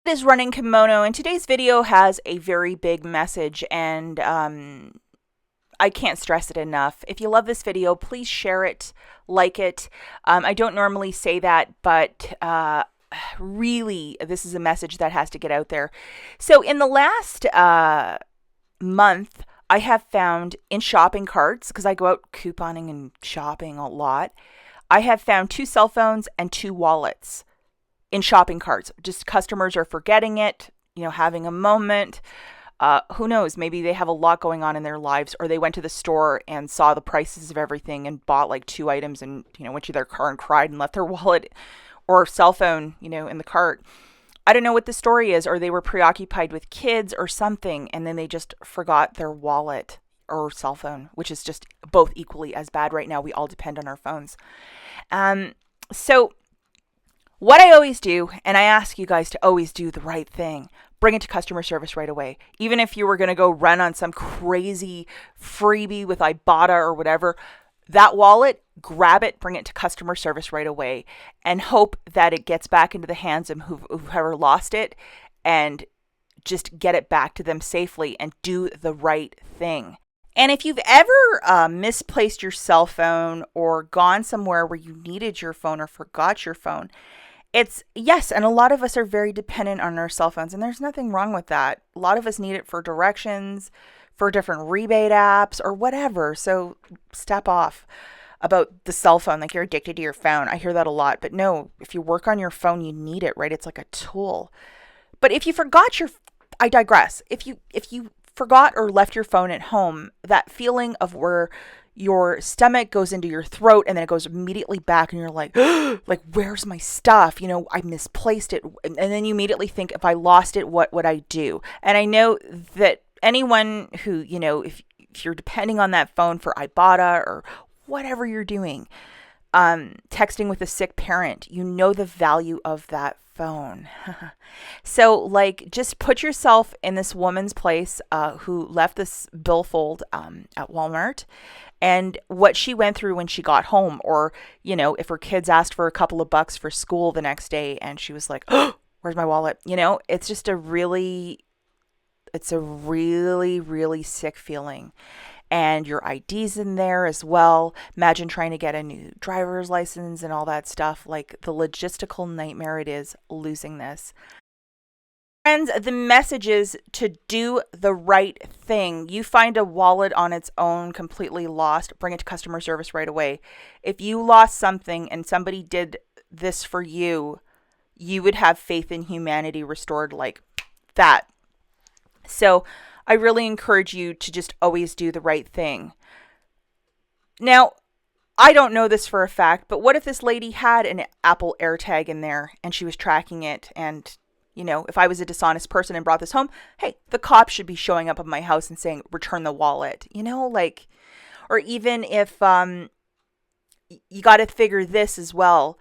It is Running Kimono, and today's video has a very big message, and I can't stress it enough. If you love this video, please share it, like it. I don't normally say that, but really, this is a message that has to get out there. So in the last month, I have found in shopping carts, because I go out couponing and shopping a lot, I have found 2 cell phones and 2 wallets in shopping carts. Just customers are forgetting it, having a moment. Who knows? Maybe they have a lot going on in their lives, or they went to the store and saw the prices of everything and bought like 2 items and, went to their car and cried and left their wallet or cell phone, in the cart. I don't know what the story is, or they were preoccupied with kids or something, and then they just forgot their wallet or cell phone, which is just both equally as bad right now. We all depend on our phones. So what I always do, and I ask you guys to always do the right thing, bring it to customer service right away. Even if you were going to go run on some crazy freebie with IBOTTA or whatever, that wallet, grab it, bring it to customer service right away, and hope that it gets back into the hands of whoever lost it, and just get it back to them safely and do the right thing. And if you've ever misplaced your cell phone or gone somewhere where you needed your phone or forgot your phone, yes, and a lot of us are very dependent on our cell phones, and there's nothing wrong with that. A lot of us need it for directions, for different rebate apps, or whatever. So step off about the cell phone, like you're addicted to your phone. I hear that a lot, but no, if you work on your phone, you need it, right? It's like a tool. But if you forgot I digress. If you forgot or left your phone at home, that feeling of where your stomach goes into your throat and then it goes immediately back and you're like, like, where's my stuff? I misplaced it. And then you immediately think, if I lost it, what would I do? And I know that anyone who, if you're depending on that phone for IBOTTA or whatever you're doing, texting with a sick parent, the value of that phone. So just put yourself in this woman's place who left this billfold at Walmart, and what she went through when she got home, or if her kids asked for a couple of bucks for school the next day and she was like, oh, where's my wallet? It's just a really really sick feeling. And your ID's in there as well. Imagine trying to get a new driver's license and all that stuff. Like, the logistical nightmare it is losing this. Friends, the message is to do the right thing. You find a wallet on its own completely lost, bring it to customer service right away. If you lost something and somebody did this for you, you would have faith in humanity restored like that. So I really encourage you to just always do the right thing. Now, I don't know this for a fact, but what if this lady had an Apple AirTag in there and she was tracking it, and if I was a dishonest person and brought this home, hey, the cops should be showing up at my house and saying, return the wallet, or even if you got to figure this as well.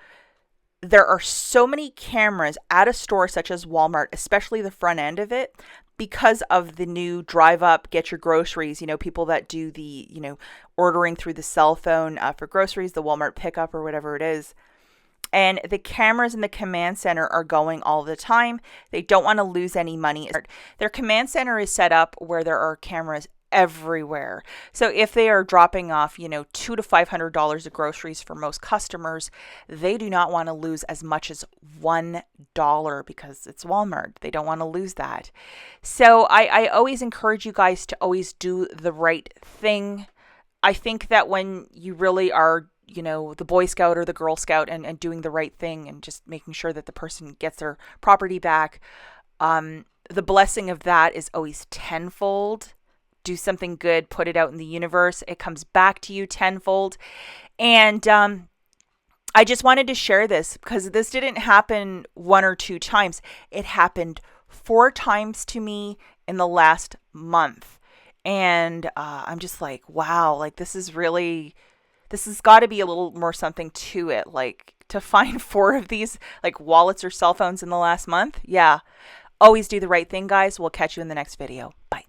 There are so many cameras at a store such as Walmart, especially the front end of it, because of the new drive up, get your groceries, people that do the, ordering through the cell phone for groceries, the Walmart pickup or whatever it is. And the cameras in the command center are going all the time. They don't want to lose any money. Their command center is set up where there are cameras everywhere. So if they are dropping off, $200 to $500 of groceries for most customers, they do not want to lose as much as $1 because it's Walmart. They don't want to lose that. So I always encourage you guys to always do the right thing. I think that when you really are, the Boy Scout or the Girl Scout and doing the right thing and just making sure that the person gets their property back, the blessing of that is always tenfold. Do something good, put it out in the universe. It comes back to you tenfold. And I just wanted to share this because this didn't happen 1 or 2 times. It happened 4 times to me in the last month. And I'm just like, wow, like this has got to be a little more something to it. Like, to find 4 of these like wallets or cell phones in the last month. Yeah. Always do the right thing, guys. We'll catch you in the next video. Bye.